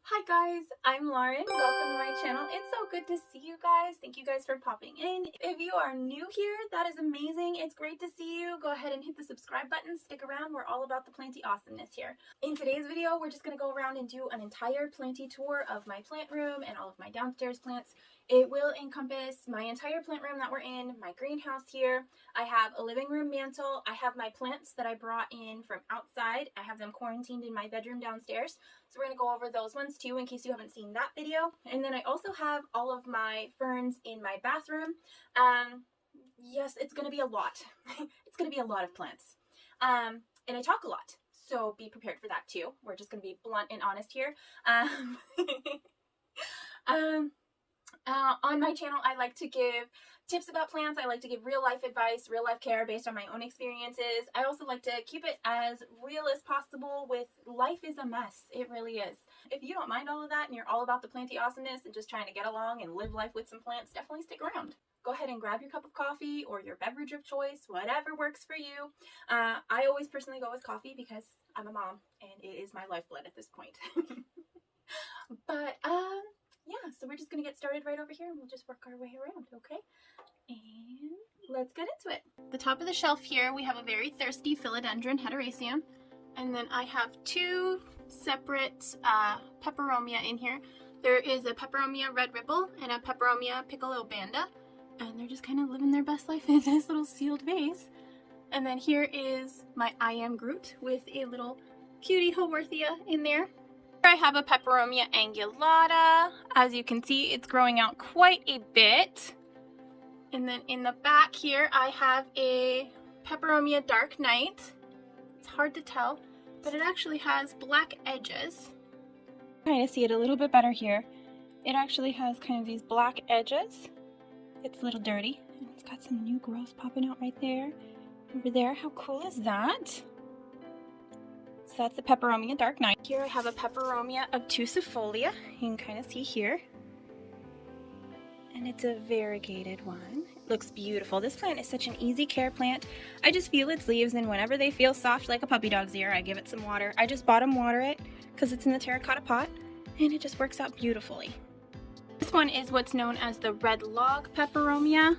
Hi guys, I'm Lauren. Welcome to my channel. It's so good to see you guys. Thank you guys for popping in. If you are new here, that is amazing. It's great to see you. Go ahead and hit the subscribe button. Stick around. We're all about the planty awesomeness here. In today's video, we're just going to go around and do an entire planty tour of my plant room and all of my downstairs plants. It will encompass my entire plant room that we're in, my greenhouse here. I have a living room mantle. I have my plants that I brought in from outside. I have them quarantined in my bedroom downstairs. So we're going to go over those ones too in case you haven't seen that video. And then I also have all of my ferns in my bathroom. Yes, it's going to be a lot. It's going to be a lot of plants. And I talk a lot. So be prepared for that too. We're just going to be blunt and honest here. On my channel, I like to give tips about plants. I like to give real life advice, real life care based on my own experiences. I also like to keep it as real as possible with life is a mess. It really is. If you don't mind all of that and you're all about the planty awesomeness and just trying to get along and live life with some plants, definitely stick around. Go ahead and grab your cup of coffee or your beverage of choice, whatever works for you. I always personally go with coffee because I'm a mom and it is my lifeblood at this point. But yeah, so we're just going to get started right over here and we'll just work our way around, okay? And let's get into it. The top of the shelf here, we have a very thirsty philodendron heteracea. And then I have two separate peperomia in here. There is a peperomia red ripple and a peperomia piccolo banda. And they're just kind of living their best life in this little sealed vase. And then here is my I Am Groot with a little cutie Haworthia in there. I have a peperomia angulata. As you can see, it's growing out quite a bit. And then in the back here, I have a peperomia dark night. It's hard to tell, but it actually has black edges. Kind of see it a little bit better here. It actually has kind of these black edges. It's a little dirty. And it's got some new growth popping out right there. Over there, how cool is that? So that's the peperomia dark night. Here I have a peperomia obtusifolia. You can kind of see here. And it's a variegated one. It looks beautiful. This plant is such an easy care plant. I just feel its leaves, and whenever they feel soft like a puppy dog's ear, I give it some water. I just bottom water it because it's in the terracotta pot, and it just works out beautifully. This one is what's known as the red log peperomia.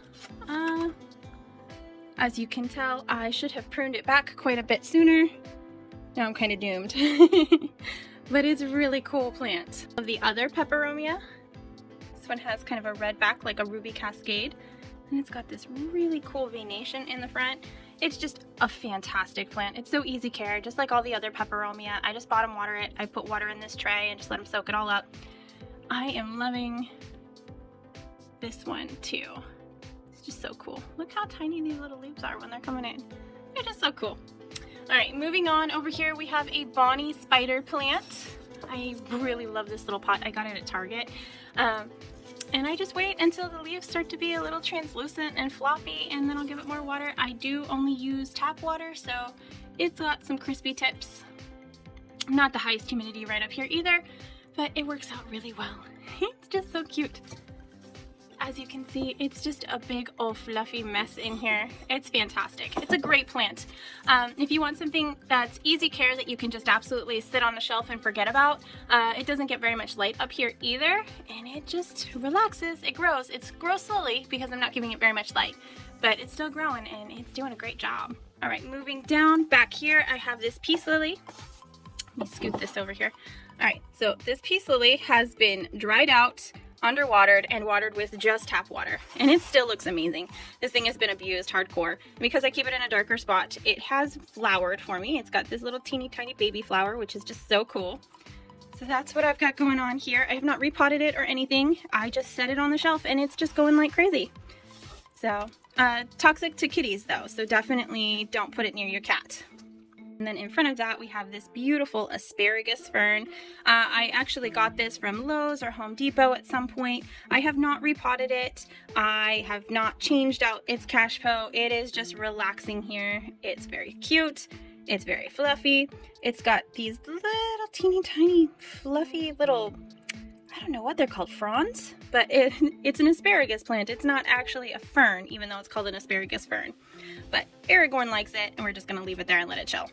As you can tell, I should have pruned it back quite a bit sooner. Now I'm kind of doomed. But it's a really cool plant. Of the other peperomia, this one has kind of a red back like a ruby cascade. And it's got this really cool venation in the front. It's just a fantastic plant. It's so easy care, just like all the other peperomia. I just bottom water it. I put water in this tray and just let them soak it all up. I am loving this one too. It's just so cool. Look how tiny these little leaves are when they're coming in. They're just so cool. Alright, moving on, over here we have a bonnie spider plant. I really love this little pot. I got it at Target. And I just wait until the leaves start to be a little translucent and floppy, and then I'll give it more water. I do only use tap water, so it's got some crispy tips. Not the highest humidity right up here either, but it works out really well. It's just so cute. As you can see, it's just a big old fluffy mess in here. It's fantastic. It's a great plant. If you want something that's easy care that you can just absolutely sit on the shelf and forget about, it doesn't get very much light up here either, and it just relaxes. It grows. It grows slowly because I'm not giving it very much light, but it's still growing and it's doing a great job. All right, moving down back here, I have this peace lily. Let me scoot this over here. All right, so this peace lily has been dried out, underwatered, and watered with just tap water, and it still looks amazing. This thing has been abused hardcore. Because I keep it in a darker spot, it has flowered for me. It's got this little teeny tiny baby flower, which is just so cool. So that's what I've got going on here. I have not repotted it or anything. I just set it on the shelf and it's just going like crazy. So toxic to kitties though, so definitely don't put it near your cat. And then in front of that, we have this beautiful asparagus fern. I actually got this from Lowe's or Home Depot at some point. I have not repotted it. I have not changed out its cash po. It is just relaxing here. It's very cute. It's very fluffy. It's got these little teeny tiny fluffy little, I don't know what they're called, fronds? But it's an asparagus plant. It's not actually a fern, even though it's called an asparagus fern. But Aragorn likes it, and we're just going to leave it there and let it chill.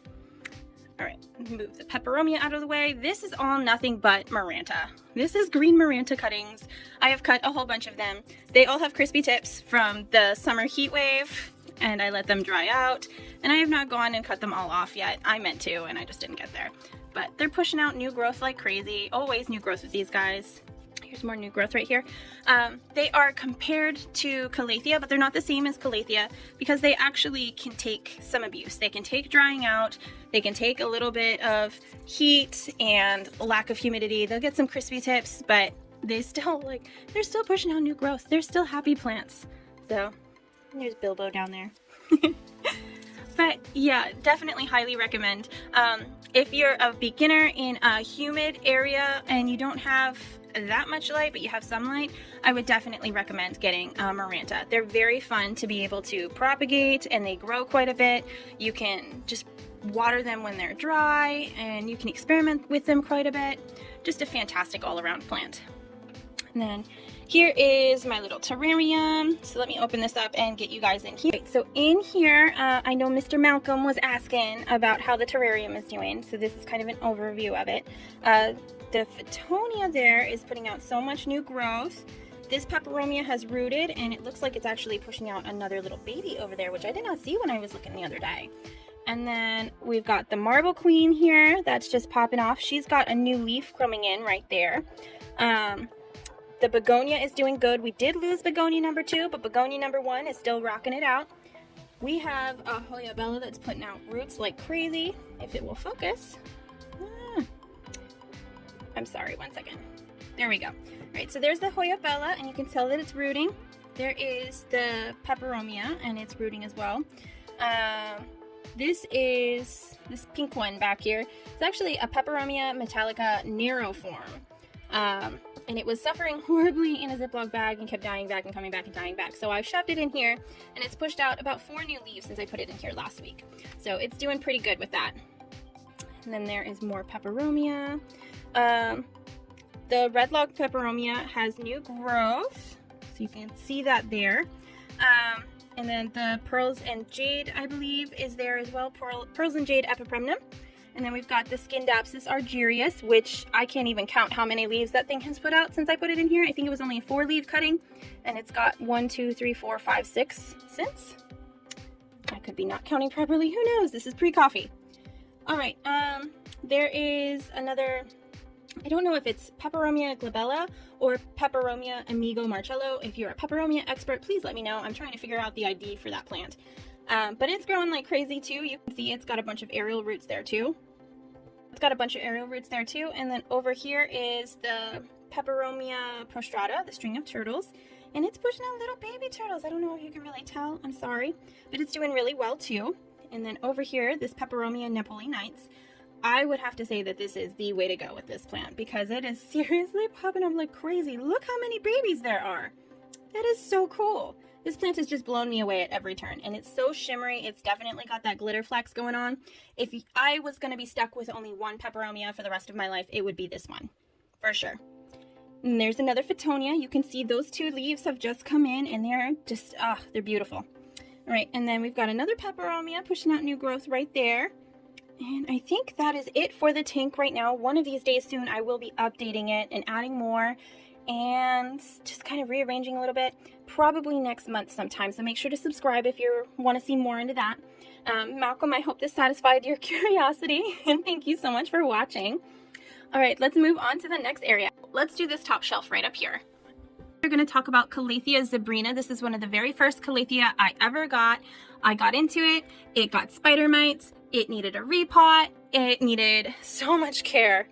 All right, move the peperomia out of the way. This is all nothing but Maranta. This is green Maranta cuttings. I have cut a whole bunch of them. They all have crispy tips from the summer heat wave, and I let them dry out. And I have not gone and cut them all off yet. I meant to, and I just didn't get there. But they're pushing out new growth like crazy. Always new growth with these guys. Here's more new growth right here. They are compared to Calathea, but they're not the same as Calathea because they actually can take some abuse. They can take drying out. They can take a little bit of heat and lack of humidity. They'll get some crispy tips, but they still they're still pushing out new growth. They're still happy plants. So there's Bilbo down there. But yeah, definitely highly recommend. If you're a beginner in a humid area and you don't have that much light, but you have some light, I would definitely recommend getting Maranta. They're very fun to be able to propagate, and they grow quite a bit. You can just water them when they're dry, and you can experiment with them quite a bit. Just a fantastic all-around plant. And then here is my little terrarium. So let me open this up and get you guys in here. So in here, I know Mr. Malcolm was asking about how the terrarium is doing. So this is kind of an overview of it. The Fittonia there is putting out so much new growth. This peperomia has rooted, and it looks like it's actually pushing out another little baby over there, which I did not see when I was looking the other day. And then we've got the Marble Queen here that's just popping off. She's got a new leaf growing in right there. The begonia is doing good. We did lose begonia number 2, but begonia number 1 is still rocking it out. We have a Hoya Bella that's putting out roots like crazy. If it will focus. I'm sorry, one second. There we go. All right, so there's the Hoya Bella, and you can tell that it's rooting. There is the peperomia, and it's rooting as well. This is this pink one back here. It's actually a peperomia metallica narrow form. And it was suffering horribly in a Ziploc bag and kept dying back and coming back and dying back. So I shoved it in here, and it's pushed out about 4 new leaves since I put it in here last week. So it's doing pretty good with that. And then there is more peperomia. The red log peperomia has new growth, so you can see that there. And then the pearls and jade, I believe, is there as well. Pearls and jade epipremnum. And then we've got the Scindapsus argyrius, which I can't even count how many leaves that thing has put out since I put it in here. I think it was only a 4-leaf cutting, and it's got 1, 2, 3, 4, 5, 6 since. I could be not counting properly. Who knows? This is pre-coffee. All right. There is another. I don't know if it's Peperomia glabella or Peperomia amigo marcello. If you're a peperomia expert, please let me know. I'm trying to figure out the ID for that plant. But it's growing like crazy too. You can see it's got a bunch of aerial roots there too. And then over here is the Peperomia prostrata, the string of turtles. And it's pushing out little baby turtles. I don't know if you can really tell. I'm sorry. But it's doing really well too. And then over here, this Peperomia napolinites. I would have to say that this is the way to go with this plant because it is seriously popping up like crazy. Look how many babies there are. That is so cool. This plant has just blown me away at every turn, and it's so shimmery. It's definitely got that glitter flex going on. If I was going to be stuck with only one peperomia for the rest of my life, it would be this one, for sure. And there's another Fittonia. You can see those 2 leaves have just come in, and they're just, they're beautiful. All right, and then we've got another peperomia pushing out new growth right there. And I think that is it for the tank right now. One of these days soon, I will be updating it and adding more and just kind of rearranging a little bit, probably next month sometime. So make sure to subscribe if you want to see more into that. Malcolm, I hope this satisfied your curiosity, and thank you so much for watching. All right, let's move on to the next area. Let's do this top shelf right up here. We're going to talk about Calathea zebrina. This is one of the very first Calathea I ever got. I got into it. It got spider mites. It needed a repot. It needed so much care.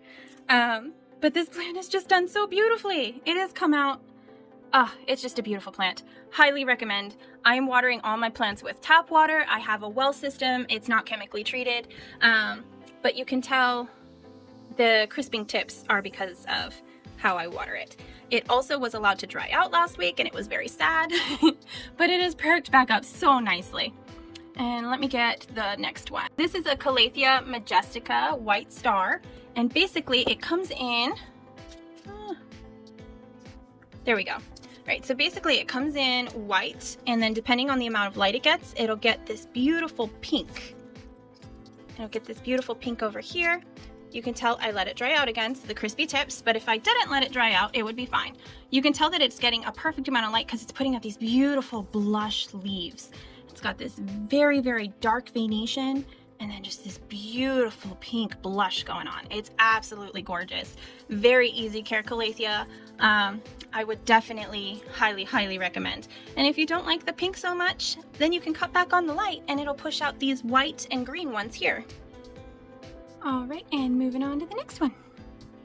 But this plant has just done so beautifully. It has come out. It's just a beautiful plant. Highly recommend. I am watering all my plants with tap water. I have a well system. It's not chemically treated. But you can tell the crisping tips are because of how I water it. It also was allowed to dry out last week, and it was very sad. But it has perked back up so nicely. And let me get the next one. This is a Calathea majestica white star. And basically it comes in, there we go. Right, so basically it comes in white, and then depending on the amount of light it gets, it'll get this beautiful pink. It'll get this beautiful pink over here. You can tell I let it dry out again, so the crispy tips, but if I didn't let it dry out, it would be fine. You can tell that it's getting a perfect amount of light because it's putting out these beautiful blush leaves. It's got this very, very dark veination and then just this beautiful pink blush going on. It's absolutely gorgeous. Very easy care calathea. I would definitely highly recommend. And if you don't like the pink so much, then you can cut back on the light and it'll push out these white and green ones here. All right, and moving on to the next one.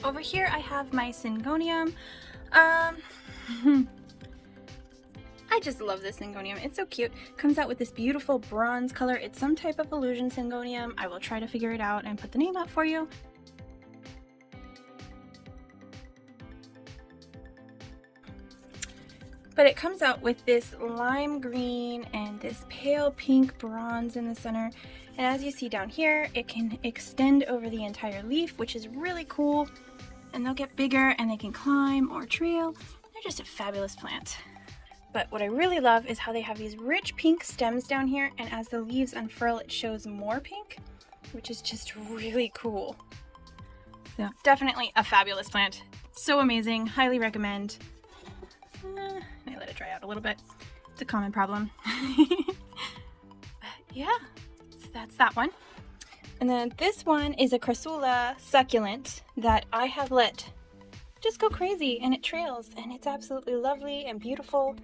Over here I have my Syngonium. I just love this Syngonium. It's so cute. Comes out with this beautiful bronze color. It's some type of illusion Syngonium. I will try to figure it out and put the name up for you. But it comes out with this lime green and this pale pink bronze in the center. And as you see down here, it can extend over the entire leaf, which is really cool. And they'll get bigger and they can climb or trail. They're just a fabulous plant. But what I really love is how they have these rich pink stems down here, and as the leaves unfurl, it shows more pink, which is just really cool. So definitely a fabulous plant. So amazing, highly recommend. I let it dry out a little bit. It's a common problem. But yeah, so that's that one. And then this one is a Crassula succulent that I have let just go crazy, and it trails, and it's absolutely lovely and beautiful.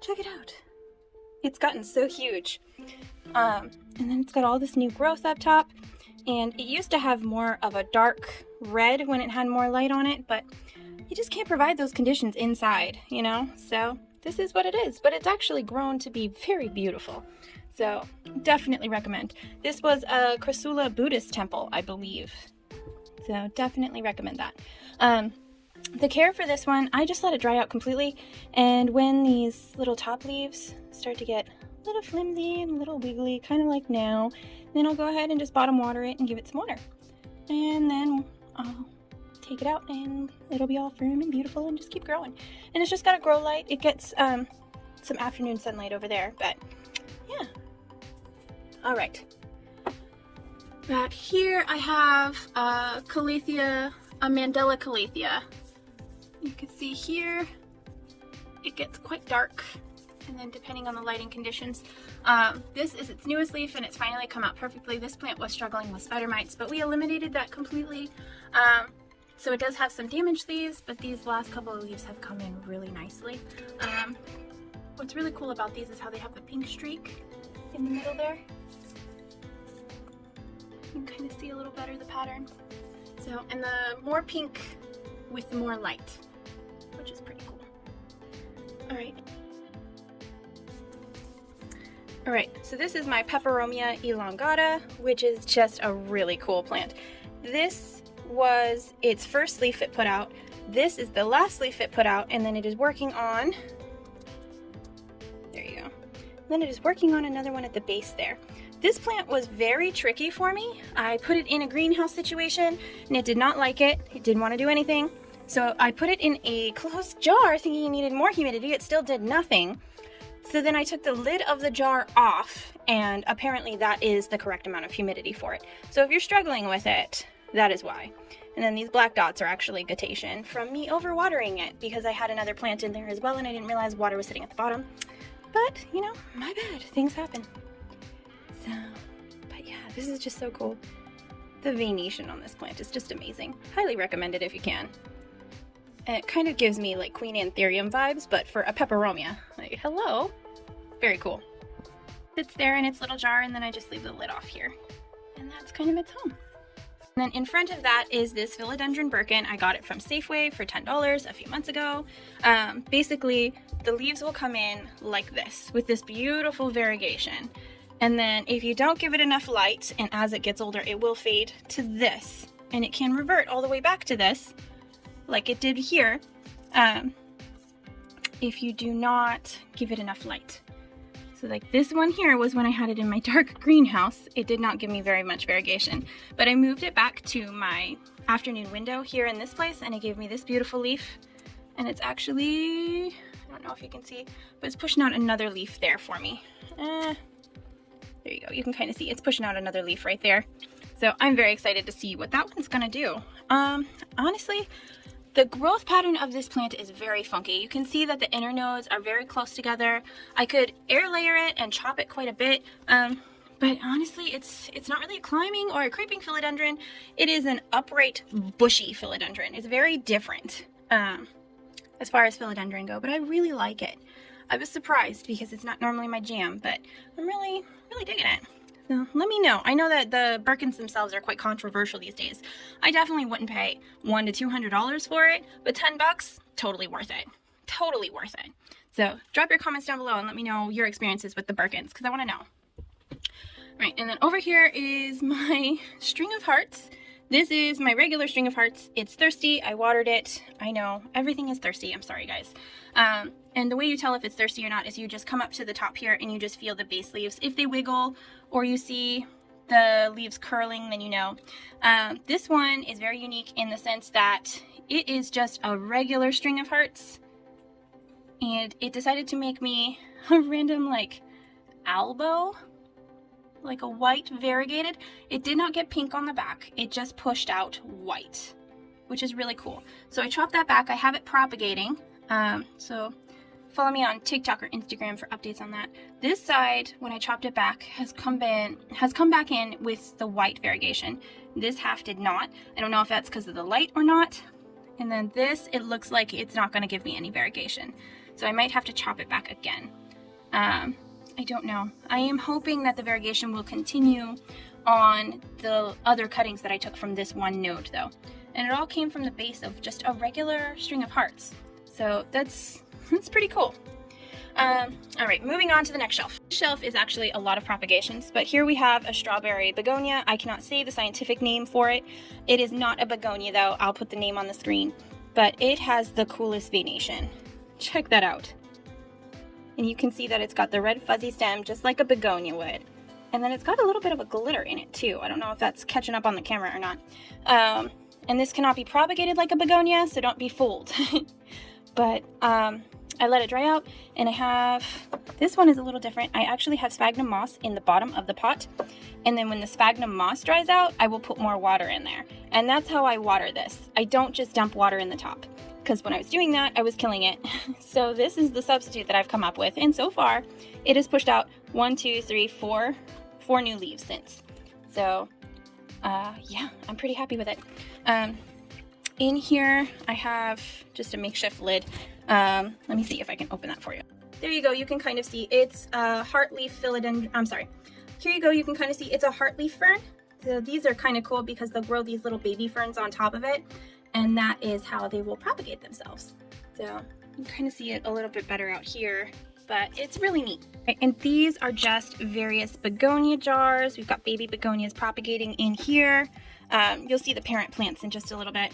Check it out. It's gotten so huge. And then it's got all this new growth up top, and it used to have more of a dark red when it had more light on it, but you just can't provide those conditions inside, you know? So this is what it is, but it's actually grown to be very beautiful. So definitely recommend. This was a Crassula Buddhist temple, I believe. So definitely recommend that. The care for this one, I just let it dry out completely, and when these little top leaves start to get a little flimsy and a little wiggly, kind of like now, then I'll go ahead and just bottom water it and give it some water. And then I'll take it out and it'll be all firm and beautiful and just keep growing. And it's just got a grow light. It gets some afternoon sunlight over there, but yeah. All right. Back here I have a Calathea, a Mandela Calathea. You can see here it gets quite dark, and then depending on the lighting conditions, this is its newest leaf and it's finally come out perfectly. This plant was struggling with spider mites, but we eliminated that completely. So it does have some damaged leaves, but these last couple of leaves have come in really nicely. What's really cool about these is how they have the pink streak in the middle there. You can kind of see a little better the pattern. So, and the more pink with the more light, which is pretty cool. All right, so this is my Peperomia elongata, which is just a really cool plant. This was its first leaf it put out. This is the last leaf it put out, and then it is working on, there you go. Then it is working on another one at the base there. This plant was very tricky for me. I put it in a greenhouse situation and it did not like it. It didn't want to do anything. So I put it in a closed jar thinking it needed more humidity. It still did nothing. So then I took the lid of the jar off, and apparently that is the correct amount of humidity for it. So if you're struggling with it, that is why. And then these black dots are actually guttation from me overwatering it because I had another plant in there as well and I didn't realize water was sitting at the bottom. But, you know, my bad. Things happen. So, but yeah, this is just so cool. The veination on this plant is just amazing. Highly recommend it if you can. And it kind of gives me like Queen Anthurium vibes, but for a Peperomia. Like, hello. Very cool. It's there in its little jar, and then I just leave the lid off here. And that's kind of its home. And then in front of that is this Philodendron Birkin. I got it from Safeway for $10 a few months ago. Basically, the leaves will come in like this, with this beautiful variegation. And then if you don't give it enough light, and as it gets older, it will fade to this. And it can revert all the way back to this, like it did here, if you do not give it enough light. So like this one here was when I had it in my dark greenhouse. It did not give me very much variegation, but I moved it back to my afternoon window here in this place, and it gave me this beautiful leaf. And it's actually, I don't know if you can see, but it's pushing out another leaf there for me. There you go. You can kind of see it's pushing out another leaf right there. So I'm very excited to see what that one's gonna do. Honestly, the growth pattern of this plant is very funky. You can see that the inner nodes are very close together. I could air layer it and chop it quite a bit, but honestly, it's not really a climbing or a creeping philodendron. It is an upright, bushy philodendron. It's very different as far as philodendron go, but I really like it. I was surprised because it's not normally my jam, but I'm really digging it. So let me know. I know that the Birkins themselves are quite controversial these days. I definitely wouldn't pay $100 to $200 for it, but $10, totally worth it. Totally worth it. So drop your comments down below and let me know your experiences with the Birkins, because I want to know. Right, and then over here is my string of hearts. This is my regular string of hearts. It's thirsty. I watered it. I know, everything is thirsty. I'm sorry, guys. And the way you tell if it's thirsty or not is you just come up to the top here and you just feel the base leaves. If they wiggle or you see the leaves curling, then you know. This one is very unique in the sense that it is just a regular string of hearts. And it decided to make me a random, like, albo, like a white variegated. It did not get pink on the back. It just pushed out white, which is really cool. So I chopped that back. I have it propagating. So follow me on TikTok or Instagram for updates on that. This side, when I chopped it back, has come back in with the white variegation. This half did not. I don't know if that's because of the light or not. And then this, it looks like it's not going to give me any variegation. So I might have to chop it back again. I don't know. I am hoping that the variegation will continue on the other cuttings that I took from this one node though. And it all came from the base of just a regular string of hearts. So that's pretty cool. All right, moving on to the next shelf. This shelf is actually a lot of propagations, but here we have a strawberry begonia. I cannot say the scientific name for it. It is not a begonia though. I'll put the name on the screen, but it has the coolest venation. Check that out. And you can see that it's got the red fuzzy stem just like a begonia would. And then it's got a little bit of a glitter in it too. I don't know if that's catching up on the camera or not. And this cannot be propagated like a begonia, so don't be fooled. But I let it dry out, and I have, this one is a little different. I actually have sphagnum moss in the bottom of the pot, and then when the sphagnum moss dries out, I will put more water in there. And that's how I water this. I don't just dump water in the top, because when I was doing that, I was killing it. So this is the substitute that I've come up with, and so far, it has pushed out 1, 2, 3, 4 new leaves since. So, yeah, I'm pretty happy with it. In here, I have just a makeshift lid. Let me see if I can open that for you. There you go. You can kind of see it's a heartleaf philodendron. I'm sorry. Here you go. You can kind of see it's a heartleaf fern. So these are kind of cool because they'll grow these little baby ferns on top of it, and that is how they will propagate themselves. So you can kind of see it a little bit better out here, but it's really neat. And these are just various begonia jars. We've got baby begonias propagating in here. You'll see the parent plants in just a little bit.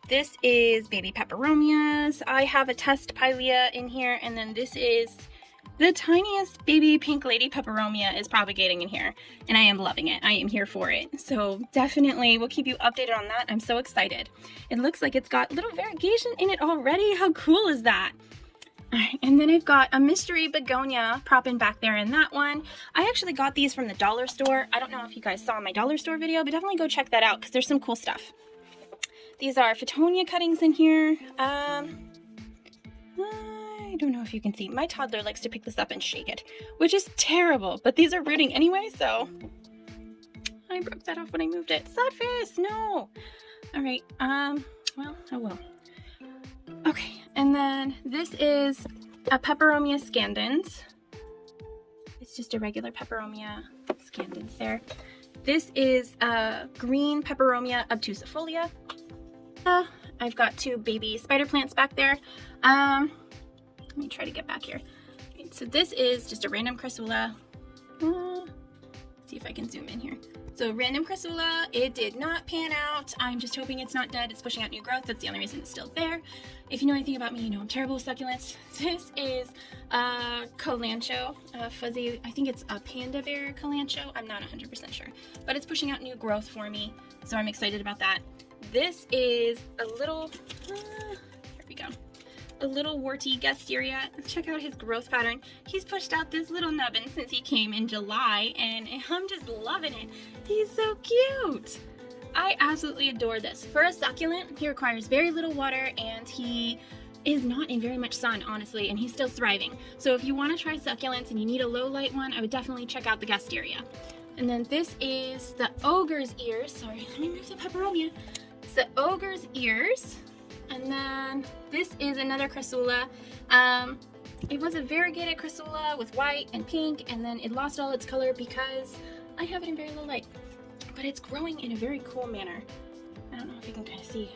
This is baby peperomias. I have a test pilea in here, and then this is the tiniest baby pink lady peperomia is propagating in here, and I am loving it. I am here for it. So definitely we'll keep you updated on that. I'm so excited. It looks like it's got little variegation in it already. How cool is that? All right, and then I've got a mystery begonia propping back there in that one. I actually got these from the dollar store. I don't know if you guys saw my dollar store video, but definitely go check that out because there's some cool stuff. These are Fittonia cuttings in here. I don't know if you can see. My toddler likes to pick this up and shake it, which is terrible, but these are rooting anyway, so I broke that off when I moved it. Sad face, no. All right, well, oh well. Okay, and then this is a Peperomia scandens. It's just a regular Peperomia scandens there. This is a green Peperomia obtusifolia. I've got 2 baby spider plants back there. Let me try to get back here. Okay, so this is just a random crassula. See if I can zoom in here. So random crassula, it did not pan out. I'm just hoping it's not dead. It's pushing out new growth. That's the only reason it's still there. If you know anything about me, you know I'm terrible with succulents. This is Colancho, fuzzy, I think it's a panda bear Colancho. I'm not 100% sure, but it's pushing out new growth for me. So I'm excited about that. This is a little, here we go. a little warty Gasteria. Check out his growth pattern. He's pushed out this little nubbin since he came in July, and I'm just loving it. He's so cute. I absolutely adore this. For a succulent, he requires very little water, and he is not in very much sun, honestly, and he's still thriving. So if you want to try succulents and you need a low light one, I would definitely check out the Gasteria. And then this is the Ogre's Ears. Sorry, let me move the peperomia. It's the Ogre's Ears. And then this is another crassula. It was a variegated crassula with white and pink, and then it lost all its color because I have it in very low light. But it's growing in a very cool manner. I don't know if you can kind of see,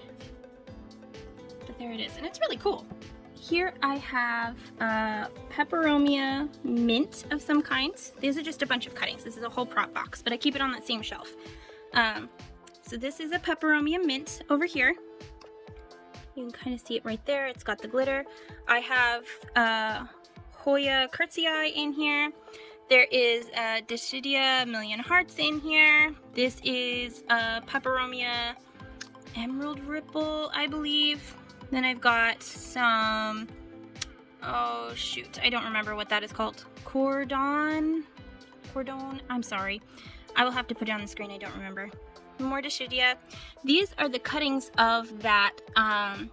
but there it is, and it's really cool. Here I have peperomia mint of some kind. These are just a bunch of cuttings. This is a whole prop box, but I keep it on that same shelf. So this is a peperomia mint over here. You can kind of see it right there. It's got the glitter. I have Hoya Curtsii in here. There is a Decidia Million Hearts in here. This is a peperomia Emerald Ripple, I believe. Then I've got some, oh shoot, I don't remember what that is called. Cordon, I'm sorry. I will have to put it on the screen, I don't remember. More Decidia. These are the cuttings of that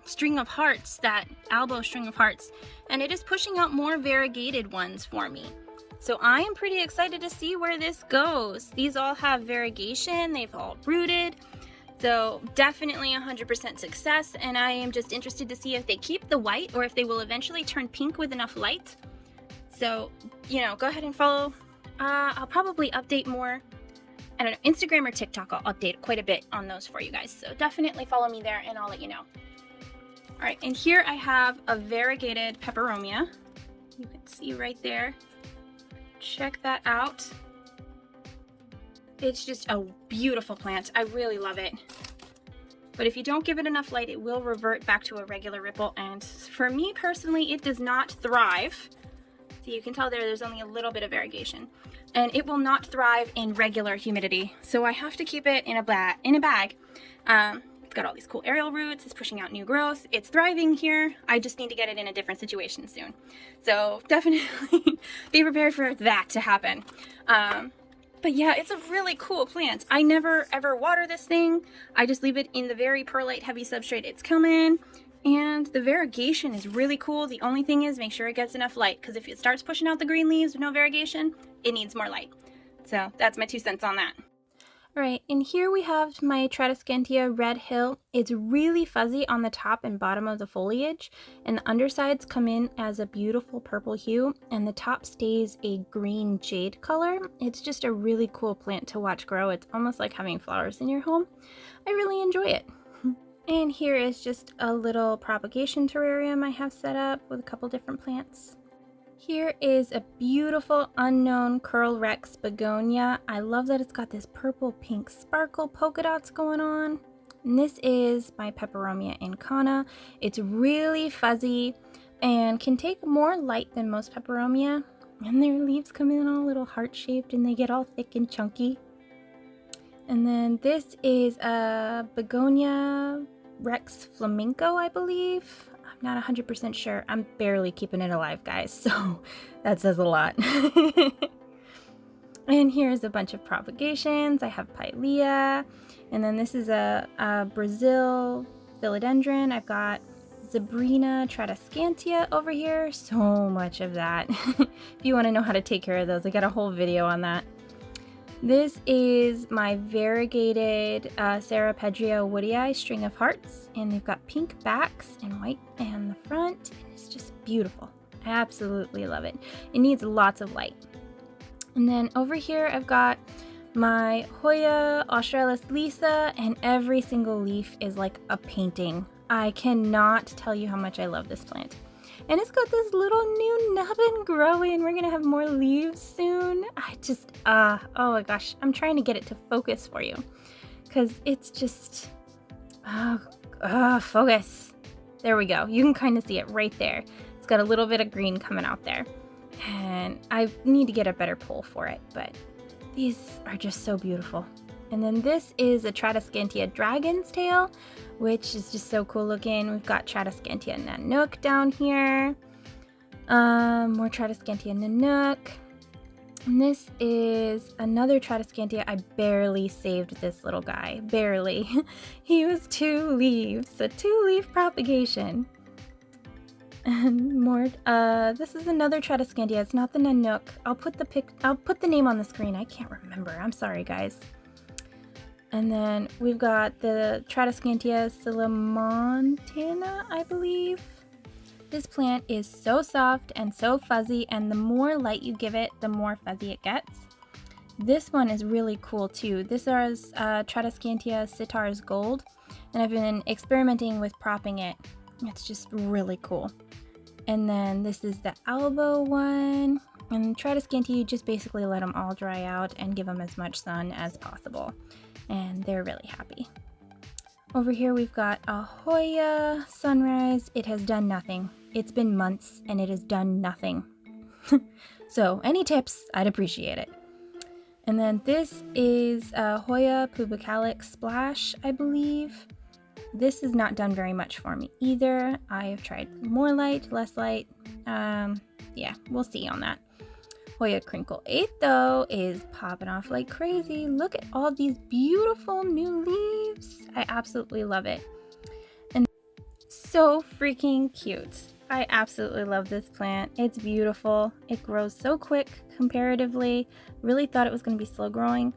string of hearts, that Albo string of hearts, and it is pushing out more variegated ones for me. So I am pretty excited to see where this goes. These all have variegation, they've all rooted. So definitely 100% success, and I am just interested to see if they keep the white or if they will eventually turn pink with enough light. So, you know, go ahead and follow. I'll probably update more. I don't know, Instagram or TikTok, I'll update quite a bit on those for you guys. So definitely follow me there and I'll let you know. All right, and here I have a variegated peperomia. You can see right there. Check that out. It's just a beautiful plant. I really love it. But if you don't give it enough light, it will revert back to a regular ripple. And for me personally, it does not thrive. So you can tell there's only a little bit of variegation. And it will not thrive in regular humidity. So I have to keep it in a bag. It's got all these cool aerial roots. It's pushing out new growth. It's thriving here. I just need to get it in a different situation soon. So definitely be prepared for that to happen. But yeah, it's a really cool plant. I never ever water this thing. I just leave it in the very perlite heavy substrate it's come in. And the variegation is really cool. The only thing is make sure it gets enough light, because if it starts pushing out the green leaves with no variegation, it needs more light. So that's my 2 cents on that. Alright, and here we have my Tradescantia Red Hill. It's really fuzzy on the top and bottom of the foliage, and the undersides come in as a beautiful purple hue, and the top stays a green jade color. It's just a really cool plant to watch grow. It's almost like having flowers in your home. I really enjoy it. And here is just a little propagation terrarium I have set up with a couple different plants. Here is a beautiful unknown Curl Rex begonia. I love that it's got this purple pink sparkle polka dots going on. And this is my peperomia incana. It's really fuzzy and can take more light than most peperomia. And their leaves come in all little heart shaped and they get all thick and chunky. And then this is a begonia Rex flamenco, I believe. I'm not 100% sure. I'm barely keeping it alive, guys, so that says a lot. And here's a bunch of propagations. I have Pilea, and then this is a Brazil philodendron. I've got Zabrina Tradescantia over here. So much of that. If you want to know how to take care of those, I got a whole video on that. This is my variegated Sarah Pedrio Woodii string of hearts, and they've got pink backs and white in the front, and it's just beautiful. I absolutely love it. It needs lots of light. And then over here I've got my Hoya Australis Lisa, and every single leaf is like a painting. I cannot tell you how much I love this plant. And it's got this little new nubbin growing. We're gonna have more leaves soon. I just, oh my gosh, I'm trying to get it to focus for you, because it's just, focus. There we go. You can kind of see it right there. It's got a little bit of green coming out there. And I need to get a better pull for it, but these are just so beautiful. And then this is a Tradescantia dragon's tail, which is just so cool looking. We've got Tradescantia nanook down here. More Tradescantia nanook. And this is another Tradescantia. I barely saved this little guy. Barely. He was 2 leaves. A 2-leaf propagation. And more. This is another Tradescantia. It's not the nanook. I'll put the name on the screen. I can't remember. I'm sorry, guys. And then we've got the Tradescantia silamontana, I believe. This plant is so soft and so fuzzy, and the more light you give it, the more fuzzy it gets. This one is really cool too. This is Tradescantia sitar's gold, and I've been experimenting with propping it. It's just really cool. And then this is the Albo one. And Tradescantia, you just basically let them all dry out and give them as much sun as possible. And they're really happy. Over here we've got a Hoya Sunrise. It has done nothing. It's been months and it has done nothing. So any tips, I'd appreciate it. And then this is a Hoya Pubicalyx Splash, I believe. This has not done very much for me either. I have tried more light, less light. Yeah, we'll see on that. Hoya Crinkle 8 though is popping off like crazy. Look at all these beautiful new leaves. I absolutely love it. And so freaking cute. I absolutely love this plant. It's beautiful. It grows so quick comparatively. Really thought it was going to be slow growing.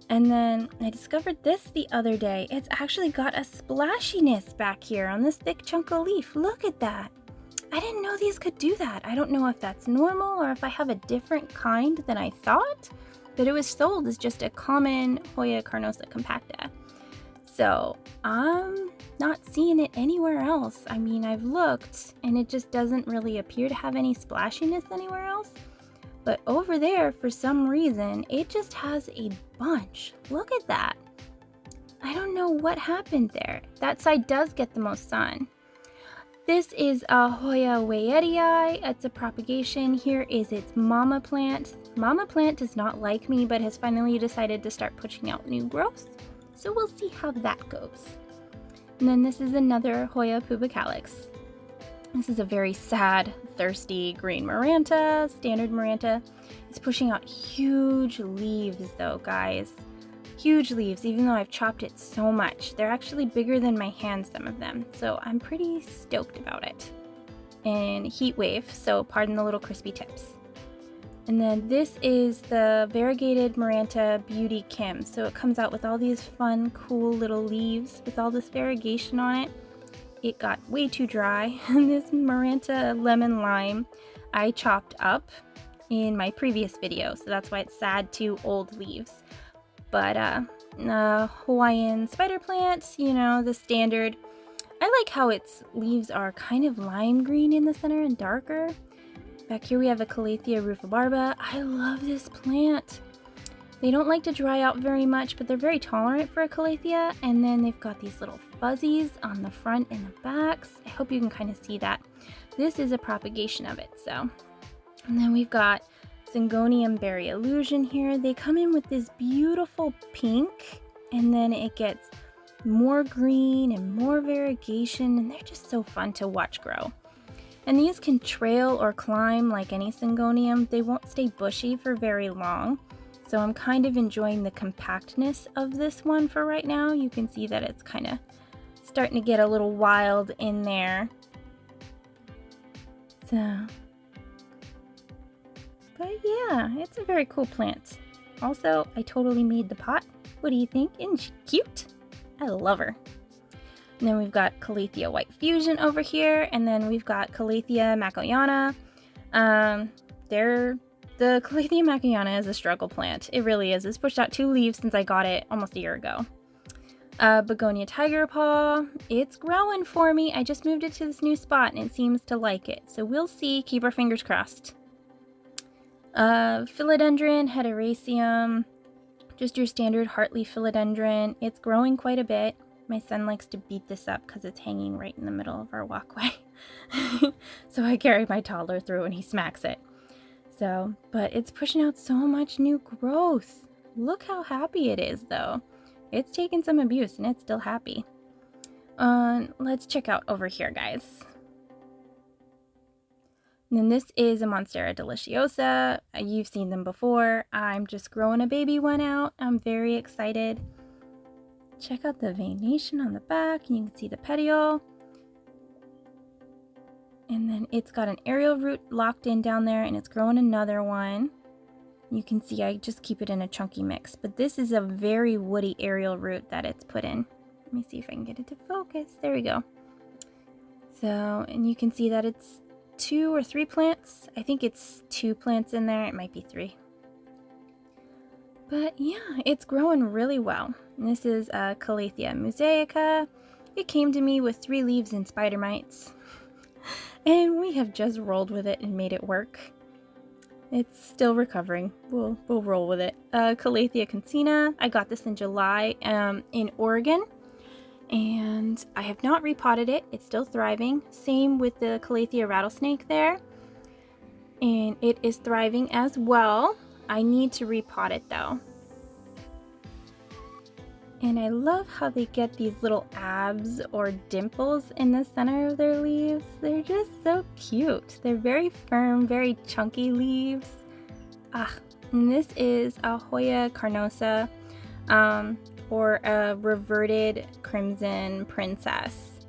And then I discovered this the other day. It's actually got a splashiness back here on this thick chunk of leaf. Look at that. I didn't know these could do that. I don't know if that's normal or if I have a different kind than I thought, but it was sold as just a common Hoya carnosa compacta. So I'm not seeing it anywhere else. I mean, I've looked and it just doesn't really appear to have any splashiness anywhere else. But over there, for some reason, it just has a bunch. Look at that. I don't know what happened there. That side does get the most sun. This is a Hoya Wayetii. It's a propagation. Here is its mama plant. Mama plant does not like me, but has finally decided to start pushing out new growth. So we'll see how that goes. And then this is another Hoya Pubicalyx. This is a very sad, thirsty green Maranta, standard Maranta. It's pushing out huge leaves though, guys. Huge leaves, even though I've chopped it so much. They're actually bigger than my hand, some of them, so I'm pretty stoked about it. And heat wave, so pardon the little crispy tips. And then this is the variegated Maranta Beauty Kim. So it comes out with all these fun, cool little leaves with all this variegation on it. It got way too dry. And this Maranta Lemon Lime I chopped up in my previous video, so that's why it's sad to old leaves. But Hawaiian spider plants, you know, the standard. I like how its leaves are kind of lime green in the center and darker. Back here we have a Calathea rufibarba. I love this plant. They don't like to dry out very much, but they're very tolerant for a Calathea. And then they've got these little fuzzies on the front and the backs. I hope you can kind of see that. This is a propagation of it, so. And then we've got Syngonium Berry Illusion here. They come in with this beautiful pink, and then it gets more green and more variegation, and they're just so fun to watch grow. And these can trail or climb like any Syngonium. They won't stay bushy for very long, so I'm kind of enjoying the compactness of this one for right now. You can see that it's kind of starting to get a little wild in there. So, but yeah, it's a very cool plant. Also, I totally made the pot. What do you think? Isn't she cute? I love her. And then we've got Calathea White Fusion over here, and then we've got Calathea Macoyana. The Calathea Macoyana is a struggle plant. It really is. It's pushed out 2 leaves since I got it almost a year ago. Begonia Tiger Paw. It's growing for me. I just moved it to this new spot, and it seems to like it. So we'll see. Keep our fingers crossed. Philodendron Hederaceum. Just your standard heartleaf philodendron. It's growing quite a bit. My son likes to beat this up because it's hanging right in the middle of our walkway. So I carry my toddler through and he smacks it. So, but it's pushing out so much new growth. Look how happy it is though. It's taken some abuse and it's still happy. Let's check out over here, guys. And then this is a Monstera deliciosa. You've seen them before. I'm just growing a baby one out. I'm very excited. Check out the veination on the back. You can see the petiole. And then it's got an aerial root locked in down there, and it's growing another one. You can see I just keep it in a chunky mix, but this is a very woody aerial root that it's put in. Let me see if I can get it to focus. There we go. So, and you can see that it's 2 or 3 plants. I think it's 2 plants in there. It might be 3. But yeah, it's growing really well. And this is Calathea mosaica. It came to me with 3 leaves and spider mites. And we have just rolled with it and made it work. It's still recovering. We'll roll with it. Calathea cancina. I got this in July in Oregon. And I have not repotted it. It's still thriving. Same with the Calathea rattlesnake there. And it is thriving as well. I need to repot it though. And I love how they get these little abs or dimples in the center of their leaves. They're just so cute. They're very firm, very chunky leaves. And this is a Hoya carnosa, or a reverted crimson princess.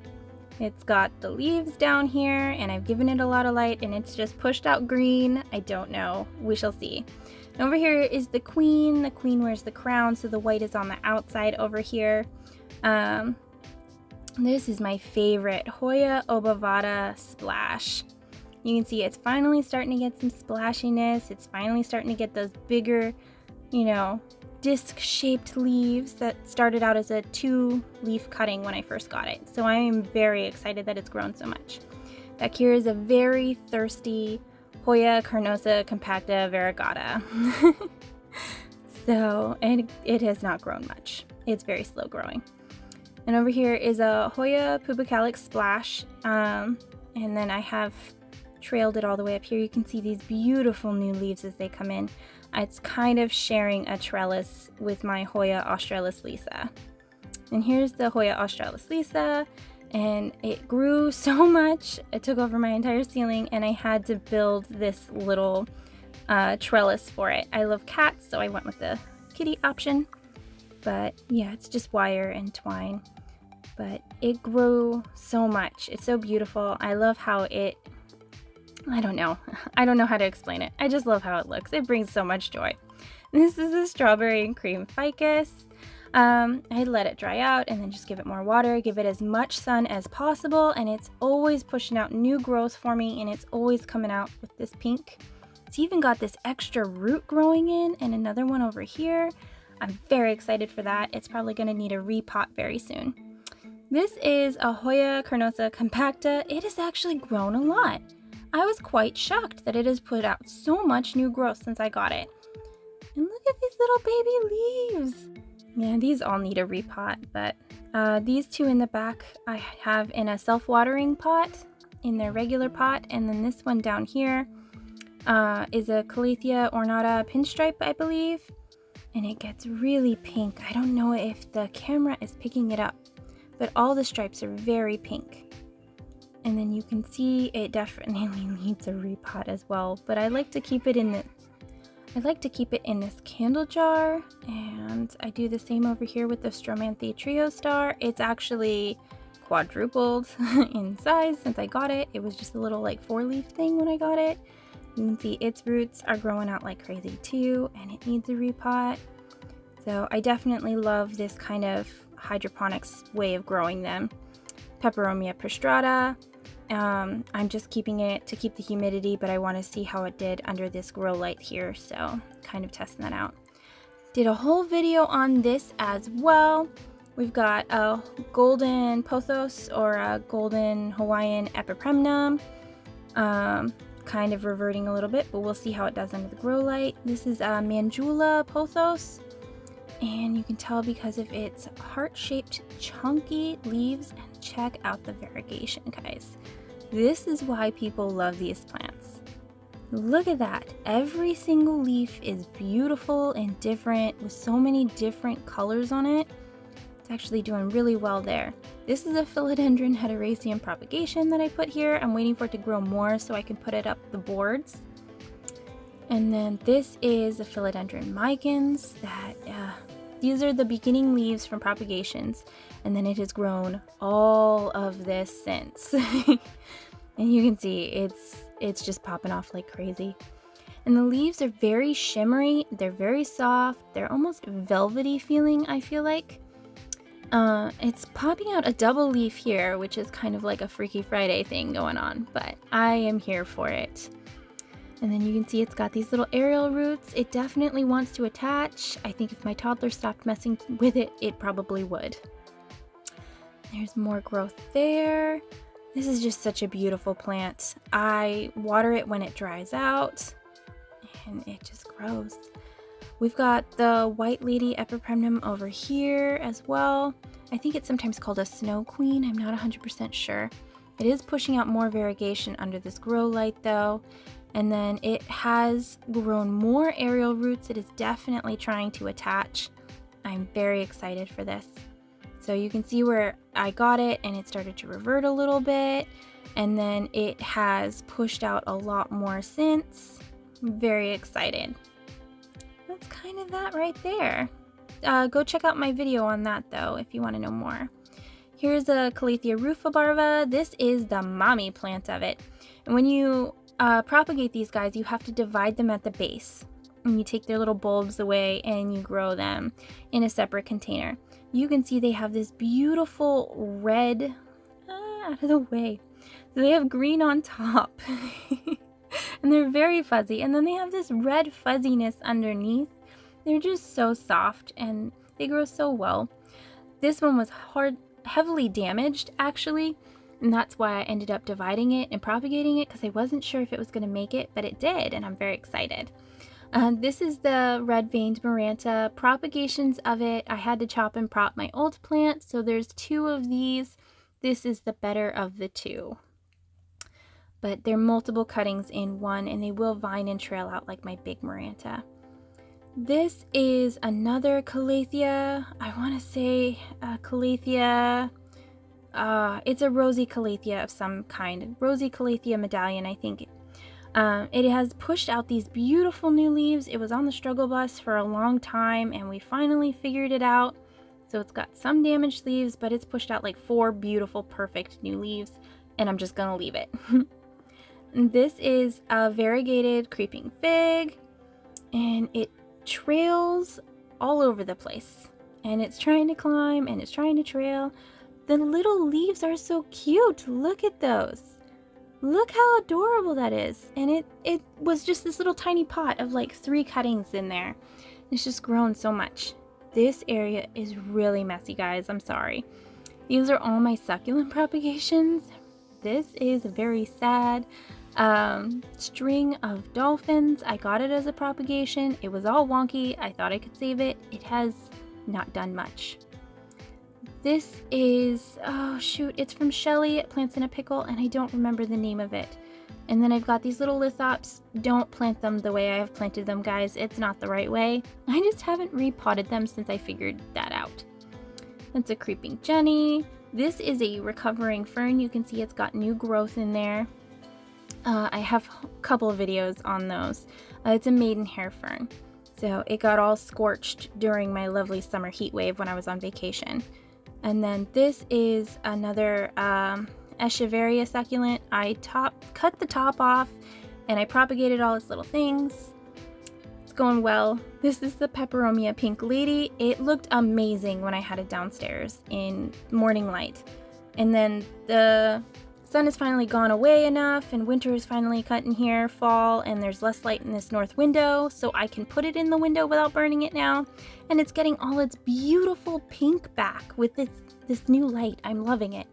It's got the leaves down here, and I've given it a lot of light, and it's just pushed out green. I don't know. We shall see. And over here is the queen. The queen wears the crown, so the white is on the outside over here. This is my favorite, Hoya obovata splash. You can see it's finally starting to get some splashiness. It's finally starting to get those bigger, you know, disc-shaped leaves that started out as a 2-leaf cutting when I first got it. So I am very excited that it's grown so much. Back here is a very thirsty Hoya carnosa compacta variegata. So, and it has not grown much. It's very slow growing. And over here is a Hoya pubicalyx splash. And then I have trailed it all the way up here. You can see these beautiful new leaves as they come in. It's kind of sharing a trellis with my Hoya australis lisa. And here's the Hoya australis lisa. And it grew so much, it took over my entire ceiling, and I had to build this little trellis for it. I love cats, so I went with the kitty option. But yeah, it's just wire and twine. But it grew so much. It's so beautiful. I love how it, I don't know how to explain it. I just love how it looks. It brings so much joy. This is a strawberry and cream ficus. I let it dry out and then just give it more water, give it as much sun as possible, and it's always pushing out new growth for me, and it's always coming out with this pink. It's even got this extra root growing in and another one over here. I'm very excited for that. It's probably going to need a repot very soon. This is a Hoya carnosa compacta. It has actually grown a lot. I was quite shocked that it has put out so much new growth since I got it. And look at these little baby leaves. Yeah, these all need a repot, but these 2 in the back I have in a self-watering pot, in their regular pot, and then this one down here is a Calathea ornata pinstripe, I believe, and it gets really pink. I don't know if the camera is picking it up, but all the stripes are very pink. And then you can see it definitely needs a repot as well, but I like to keep it in this candle jar, and I do the same over here with the Stromanthe Trio Star. It's actually quadrupled in size since I got it. It was just a little like 4-leaf thing when I got it. You can see its roots are growing out like crazy too, and it needs a repot. So I definitely love this kind of hydroponics way of growing them. Peperomia prostrata. I'm just keeping it to keep the humidity, but I want to see how it did under this grow light here, so kind of testing that out. Did a whole video on this as well. We've got a golden pothos, or a golden Hawaiian epipremnum, kind of reverting a little bit, but we'll see how it does under the grow light. This is a Mandula pothos, and you can tell because of its heart-shaped chunky leaves. And check out the variegation, guys. This is why people love these plants. Look at that. Every single leaf is beautiful and different with so many different colors on it. It's actually doing really well there. This is a philodendron heteracea propagation that I put here. I'm waiting for it to grow more so I can put it up the boards. And then this is a philodendron micans that, these are the beginning leaves from propagations. And then it has grown all of this since. And you can see it's just popping off like crazy. And the leaves are very shimmery, they're very soft, they're almost velvety feeling, I feel like. It's popping out a double leaf here, which is kind of like a Freaky Friday thing going on, but I am here for it. And then you can see it's got these little aerial roots. It definitely wants to attach. I think if my toddler stopped messing with it, it probably would. There's more growth there. This is just such a beautiful plant. I water it when it dries out, and it just grows. We've got the white lady epipremnum over here as well. I think it's sometimes called a snow queen. I'm not 100% sure. It is pushing out more variegation under this grow light though. And then it has grown more aerial roots. It is definitely trying to attach. I'm very excited for this. So you can see where I got it and it started to revert a little bit. And then it has pushed out a lot more since. I'm very excited. That's kind of that right there. Go check out my video on that though if you want to know more. Here's a Calathea rufibarva. This is the mommy plant of it. And when you propagate these guys, you have to divide them at the base. And you take their little bulbs away and you grow them in a separate container. You can see they have this beautiful red, out of the way. So they have green on top. And they're very fuzzy. And then they have this red fuzziness underneath. They're just so soft and they grow so well. This one was heavily damaged actually. And that's why I ended up dividing it and propagating it because I wasn't sure if it was going to make it, but it did, and I'm very excited. This is the red-veined Maranta. Propagations of it, I had to chop and prop my old plant, so there's 2 of these. This is the better of the 2. But they're multiple cuttings in one, and they will vine and trail out like my big Maranta. This is another Calathea. I want to say Calathea... it's a rosy Calathea of some kind. Rosy Calathea medallion, I think. It has pushed out these beautiful new leaves. It was on the struggle bus for a long time and we finally figured it out. So it's got some damaged leaves, but it's pushed out like 4 beautiful, perfect new leaves, and I'm just gonna leave it. This is a variegated creeping fig, and it trails all over the place. And it's trying to climb and it's trying to trail. The little leaves are so cute. Look at those. Look how adorable that is. And it was just this little tiny pot of like 3 cuttings in there. It's just grown so much. This area is really messy, guys. I'm sorry. These are all my succulent propagations. This is a very sad string of dolphins. I got it as a propagation. It was all wonky. I thought I could save it. It has not done much. This is, oh shoot, it's from Shelly at Plants in a Pickle, and I don't remember the name of it. And then I've got these little lithops. Don't plant them the way I have planted them, guys. It's not the right way. I just haven't repotted them since I figured that out. That's a creeping Jenny. This is a recovering fern. You can see it's got new growth in there. I have a couple of videos on those. It's a maidenhair fern. So it got all scorched during my lovely summer heat wave when I was on vacation. And then this is another Echeveria succulent. I cut the top off and I propagated all its little things. It's going well. This is the Peperomia Pink Lady. It looked amazing when I had it downstairs in morning light. And then the sun has finally gone away enough and winter is finally cut in here, fall, and there's less light in this north window, so I can put it in the window without burning it now. And it's getting all its beautiful pink back with this new light. I'm loving it.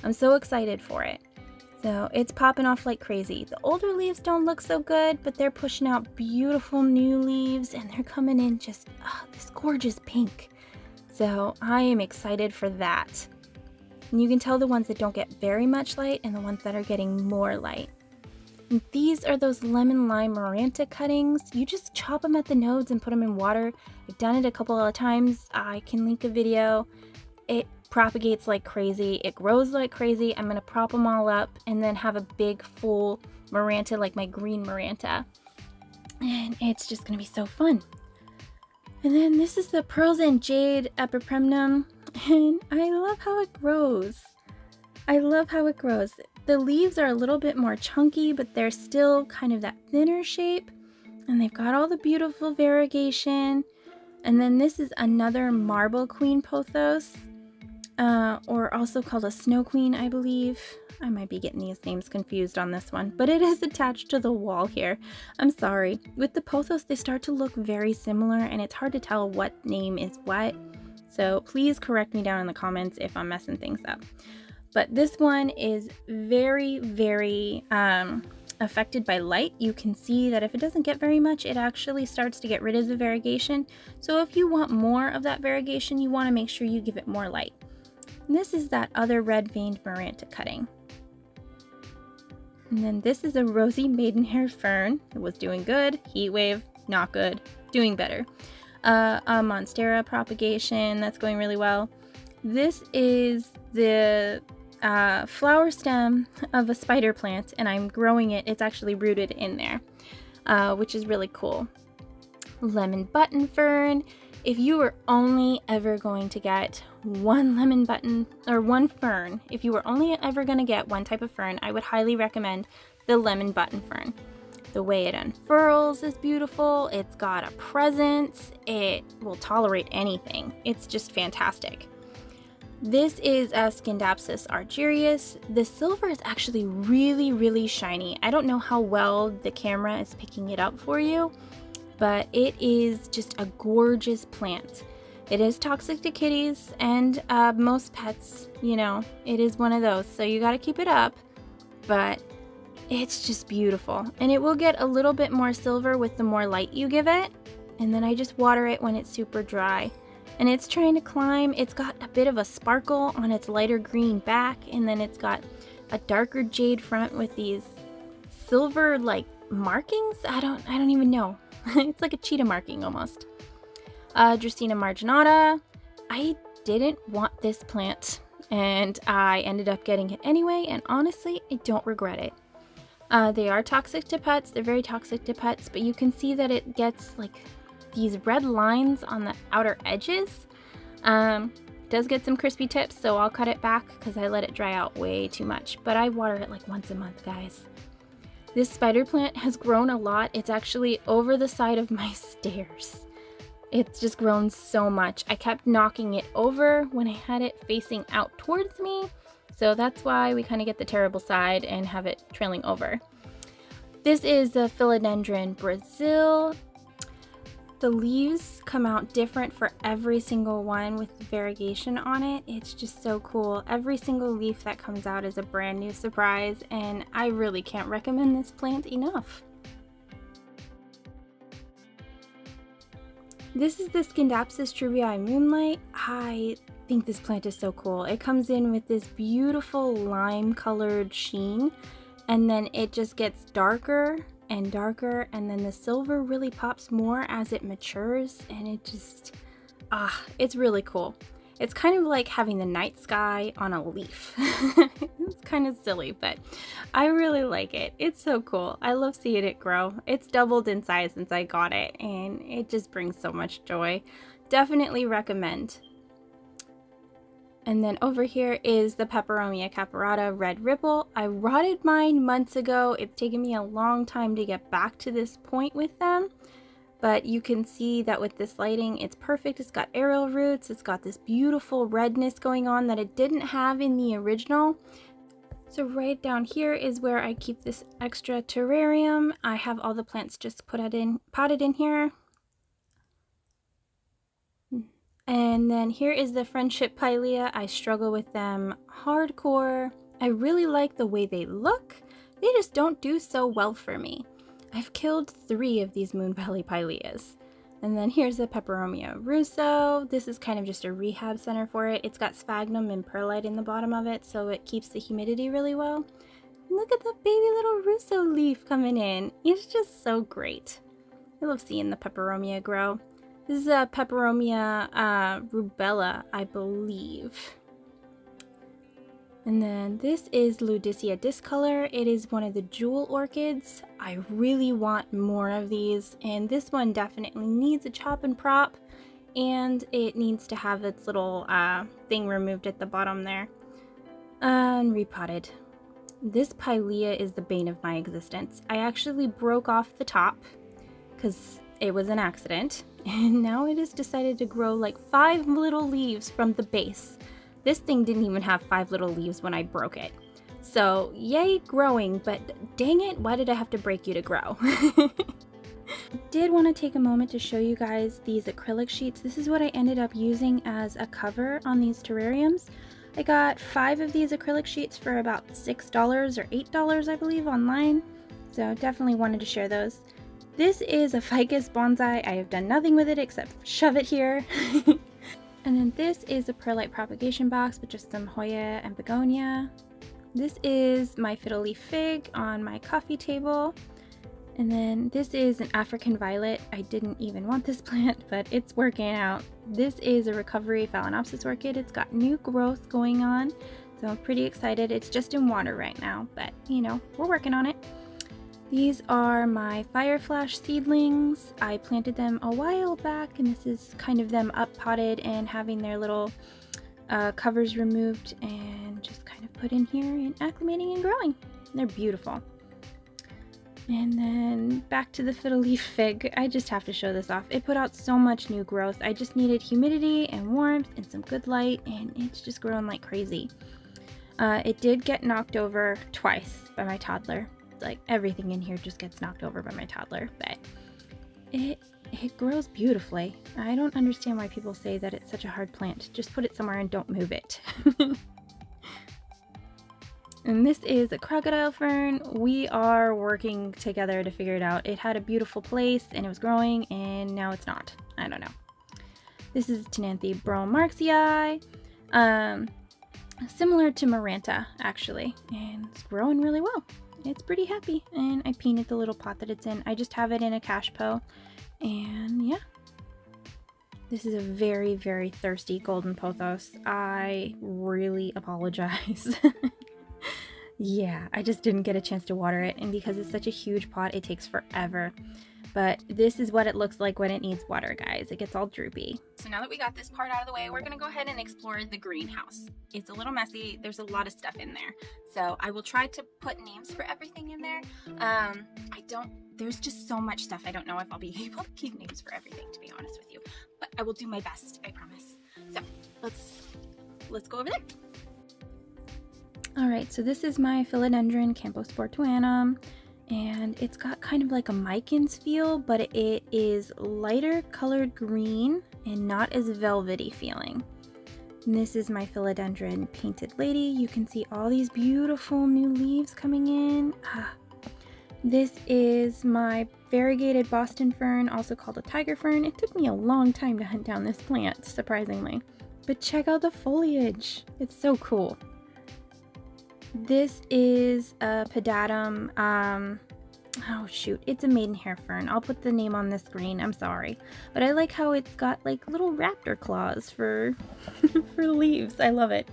I'm so excited for it. So it's popping off like crazy. The older leaves don't look so good, but they're pushing out beautiful new leaves and they're coming in just this gorgeous pink. So I am excited for that. And you can tell the ones that don't get very much light and the ones that are getting more light. And these are those lemon lime Maranta cuttings. You just chop them at the nodes and put them in water. I've done it a couple of times. I can link a video. it propagates like crazy. It grows like crazy. I'm going to prop them all up and then have a big full Maranta like my green Maranta. And it's just going to be so fun. And then this is the Pearls and Jade Epipremnum. And I love how it grows. I love how it grows. The leaves are a little bit more chunky, but they're still kind of that thinner shape. And they've got all the beautiful variegation. And then this is another Marble Queen Pothos, or also called a Snow Queen, I believe. I might be getting these names confused on this one, but it is attached to the wall here. I'm sorry. With the Pothos, they start to look very similar, and it's hard to tell what name is what. So please correct me down in the comments if I'm messing things up. But this one is very, very affected by light. You can see that if it doesn't get very much, it actually starts to get rid of the variegation. So if you want more of that variegation, you want to make sure you give it more light. And this is that other red veined Maranta cutting. And then this is a Rosy Maidenhair Fern. It was doing good. Heat wave, not good. Doing better. A Monstera propagation, that's going really well. This is the flower stem of a spider plant, and I'm growing it. It's actually rooted in there, which is really cool. Lemon button fern. If you were only ever going to get one lemon button or one fern, if you were only ever going to get one type of fern, I would highly recommend the lemon button fern. The way it unfurls is beautiful. It's got a presence. It will tolerate anything. It's just fantastic. This is a Scindapsus argyrius. The silver is actually really, really shiny. I don't know how well the camera is picking it up for you, but it is just a gorgeous plant. It is toxic to kitties and most pets, you know, it is one of those. So you got to keep it up, but it's just beautiful. And it will get a little bit more silver with the more light you give it. And then I just water it when it's super dry. And it's trying to climb. It's got a bit of a sparkle on its lighter green back, and then it's got a darker jade front with these silver like markings. I don't even know. It's like a cheetah marking almost. Dracaena marginata. I didn't want this plant, and I ended up getting it anyway, and honestly, I don't regret it. They are toxic to pets. They're very toxic to pets, but you can see that it gets like these red lines on the outer edges. Does get some crispy tips, so I'll cut it back because I let it dry out way too much, but I water it like once a month, guys. This spider plant has grown a lot. It's actually over the side of my stairs. It's just grown so much. I kept knocking it over when I had it facing out towards me, so that's why we kind of get the terrible side and have it trailing over. This is the Philodendron Brazil. The leaves come out different for every single one with variegation on it. It's just so cool. Every single leaf that comes out is a brand new surprise, and I really can't recommend this plant enough. This is the Scindapsus trubii Moonlight. I think this plant is so cool. It comes in with this beautiful lime colored sheen, and then it just gets darker and darker, and then the silver really pops more as it matures, and it just, it's really cool. It's kind of like having the night sky on a leaf. It's kind of silly, but I really like it. It's so cool. I love seeing it grow. It's doubled in size since I got it, and it just brings so much joy. Definitely recommend. And then over here is the Peperomia caperata Red Ripple. I rotted mine months ago. It's taken me a long time to get back to this point with them. But you can see that with this lighting, it's perfect. It's got aerial roots. It's got this beautiful redness going on that it didn't have in the original. So right down here is where I keep this extra terrarium. I have all the plants just potted in here. And then here is the Friendship Pilea. I struggle with them hardcore. I really like the way they look. They just don't do so well for me. I've killed 3 of these Moon Valley Pileas. And then here's the Peperomia Russo. This is kind of just a rehab center for it. It's got sphagnum and perlite in the bottom of it, so it keeps the humidity really well. And look at the baby little Russo leaf coming in. It's just so great. I love seeing the Peperomia grow. This is a Peperomia rubella, I believe. And then this is Ludicea discolor. It is one of the jewel orchids. I really want more of these, and this one definitely needs a chop and prop, and it needs to have its little thing removed at the bottom there. And repotted. This Pilea is the bane of my existence. I actually broke off the top because it was an accident, and now it has decided to grow like 5 little leaves from the base. This thing didn't even have 5 little leaves when I broke it. So yay growing, but dang it, why did I have to break you to grow? I did want to take a moment to show you guys these acrylic sheets. This is what I ended up using as a cover on these terrariums. I got 5 of these acrylic sheets for about $6 or $8, I believe, online. So definitely wanted to share those. This is a ficus bonsai. I have done nothing with it except shove it here. And then this is a perlite propagation box with just some Hoya and begonia. This is my fiddle leaf fig on my coffee table. And then this is an African violet. I didn't even want this plant, but it's working out. This is a recovery phalaenopsis orchid. It's got new growth going on, so I'm pretty excited. It's just in water right now, but you know, we're working on it. These are my fire flash seedlings. I planted them a while back, and this is kind of them up potted and having their little covers removed and just kind of put in here and acclimating and growing. They're beautiful. And then back to the fiddle leaf fig. I just have to show this off. It put out so much new growth. I just needed humidity and warmth and some good light, and it's just growing like crazy. It did get knocked over twice by my toddler. Like everything in here just gets knocked over by my toddler, but it grows beautifully. I don't understand why people say that it's such a hard plant. Just put it somewhere and don't move it. And this is a crocodile fern. We are working together to figure it out. It had a beautiful place and it was growing, and now it's not. I don't know. This is Tenanthe bromarxii. Similar to Maranta, actually, and it's growing really well. It's pretty happy, and I painted the little pot that it's in. I just have it in a cash po, and yeah. This is a very, very thirsty golden pothos. I really apologize. Yeah, I just didn't get a chance to water it, and because it's such a huge pot, it takes forever. But this is what it looks like when it needs water, guys. It gets all droopy. So now that we got this part out of the way, we're gonna go ahead and explore the greenhouse. It's a little messy. There's a lot of stuff in there. So I will try to put names for everything in there. There's just so much stuff. I don't know if I'll be able to keep names for everything, to be honest with you. But I will do my best, I promise. So let's go over there. Alright, so this is my Philodendron Camposportuanum, and it's got kind of like a Micans feel, but it is lighter colored green and not as velvety feeling. And this is my Philodendron Painted Lady. You can see all these beautiful new leaves coming in. This is my variegated Boston fern, also called a tiger fern. It took me a long time to hunt down this plant, surprisingly. But check out the foliage. It's so cool. This is a pedatum, oh shoot, it's a maidenhair fern. I'll put the name on the screen, I'm sorry. But I like how it's got like little raptor claws for, for leaves. I love it.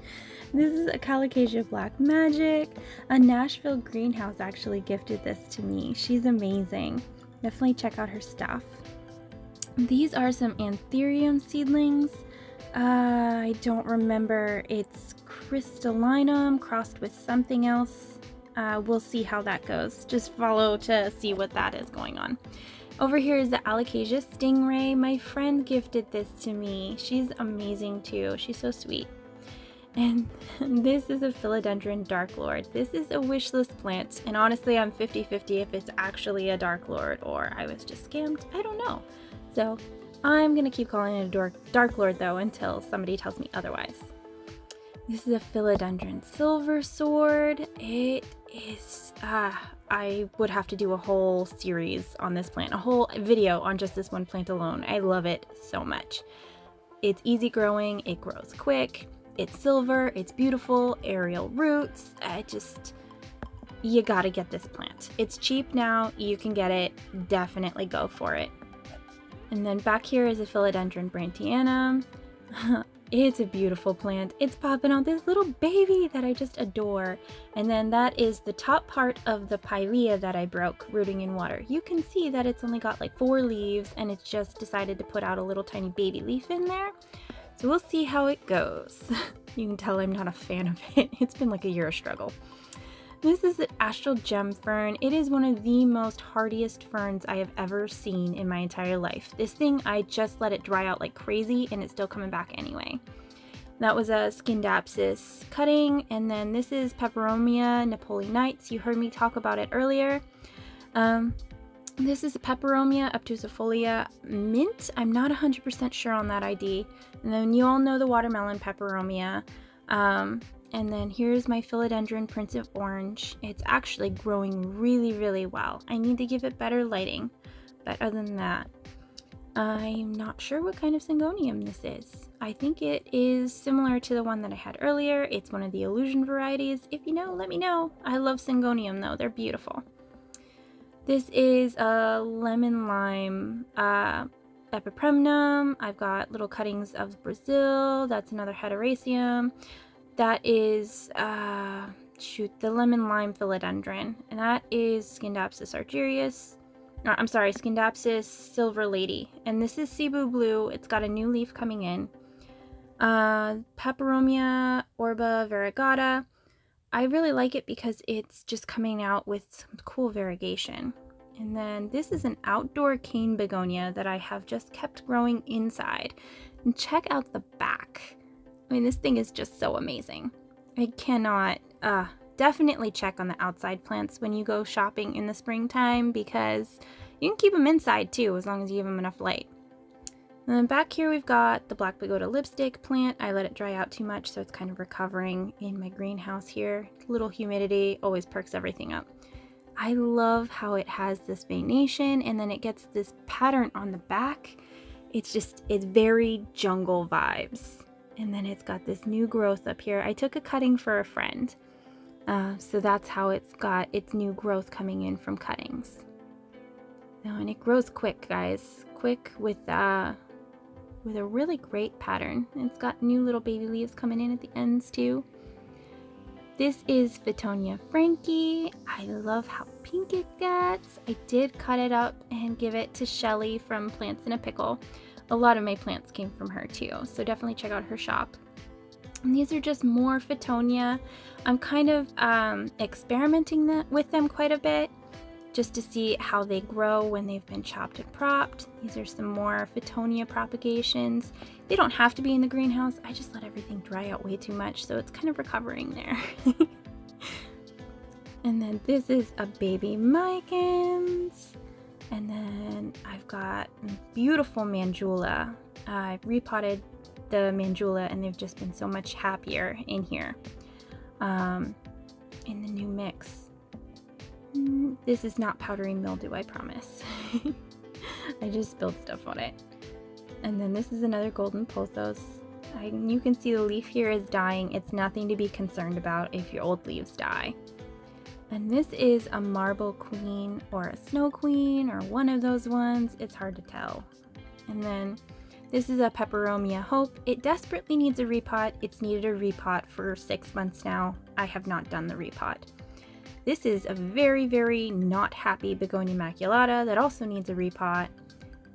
This is a Colocasia Black Magic. A Nashville greenhouse actually gifted this to me. She's amazing. Definitely check out her stuff. These are some Anthurium seedlings. I don't remember. It's crystallinum crossed with something else. We'll see how that goes. Just follow to see what that is going on. Over here is the Alocasia Stingray. My friend gifted this to me. She's amazing too. She's so sweet. And this is a Philodendron Dark Lord. This is a wish list plant, and honestly I'm 50-50 if it's actually a Dark Lord or I was just scammed. I don't know. So I'm gonna keep calling it a Dark Lord though until somebody tells me otherwise. This is a Philodendron Silver Sword. It is, I would have to do a whole series on this plant, a whole video on just this one plant alone. I love it so much. It's easy growing, it grows quick, it's silver, it's beautiful, aerial roots. You gotta get this plant. It's cheap now, you can get it, definitely go for it. And then back here is a philodendron brantianum. It's a beautiful plant. It's popping out this little baby that I just adore. And then that is the top part of the pilea that I broke rooting in water. You can see that it's only got like 4 leaves and it's just decided to put out a little tiny baby leaf in there. So we'll see how it goes. You can tell I'm not a fan of it. It's been like a year of struggle. This is the astral gem fern. It is one of the most hardiest ferns I have ever seen in my entire life. This thing, I just let it dry out like crazy and it's still coming back anyway. That was a Scindapsus cutting, and then this is Peperomia napoleonites. You heard me talk about it earlier. This is a Peperomia obtusifolia mint. I'm not 100% sure on that ID. And then you all know the watermelon Peperomia. And then here's my philodendron Prince of Orange. It's actually growing really, really well. I need to give it better lighting. But other than that, I'm not sure what kind of Syngonium this is. I think it is similar to the one that I had earlier. It's one of the illusion varieties. If you know, let me know. I love Syngonium though. They're beautiful. This is a lemon lime epipremnum. I've got little cuttings of Brazil. That's another Heterasium. That is, the lemon lime philodendron. And that is Scindapsus argyrius. I'm sorry, Scindapsus silver lady. And this is Cebu blue. It's got a new leaf coming in. Peperomia orba variegata. I really like it because it's just coming out with some cool variegation. And then this is an outdoor cane begonia that I have just kept growing inside. And check out the back. I mean, this thing is just so amazing. I cannot, definitely check on the outside plants when you go shopping in the springtime, because you can keep them inside too, as long as you give them enough light. And then back here we've got the black pagoda lipstick plant. I let it dry out too much, so it's kind of recovering in my greenhouse here. Little humidity always perks everything up. I love how it has this venation and then it gets this pattern on the back. It's very jungle vibes. And then it's got this new growth up here. I took a cutting for a friend. So that's how it's got its new growth coming in from cuttings. Now, and it grows quick, guys. Quick with a really great pattern. And it's got new little baby leaves coming in at the ends too. This is Fittonia frankie. I love how pink it gets. I did cut it up and give it to Shelly from Plants in a Pickle. A lot of my plants came from her too, so definitely check out her shop. And these are just more Fittonia. I'm kind of experimenting with them quite a bit, just to see how they grow when they've been chopped and propped. These are some more Fittonia propagations. They don't have to be in the greenhouse. I just let everything dry out way too much, so it's kind of recovering there. And then this is a baby Micans. And then I've got beautiful Mandula. I've repotted the Mandula and they've just been so much happier in here in the new mix. This is not powdery mildew, I promise. I just spilled stuff on it. And then this is another golden pothos. You can see the leaf here is dying. It's nothing to be concerned about if your old leaves die. And this is a marble queen or a snow queen or one of those ones. It's hard to tell. And then this is a Peperomia hope. It desperately needs a repot. It's needed a repot for 6 months now. I have not done the repot. This is a very, very not happy Begonia maculata that also needs a repot.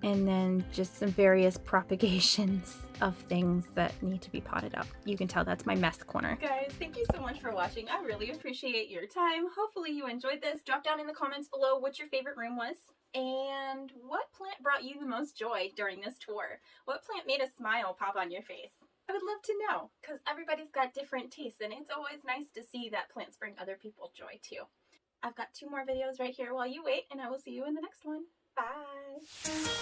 And then just some various propagations of things that need to be potted up. You can tell that's my mess corner. Guys, thank you so much for watching. I really appreciate your time. Hopefully you enjoyed this. Drop down in the comments below what your favorite room was. And what plant brought you the most joy during this tour? What plant made a smile pop on your face? I would love to know, because everybody's got different tastes, and it's always nice to see that plants bring other people joy too. I've got 2 more videos right here while you wait, and I will see you in the next one. Bye!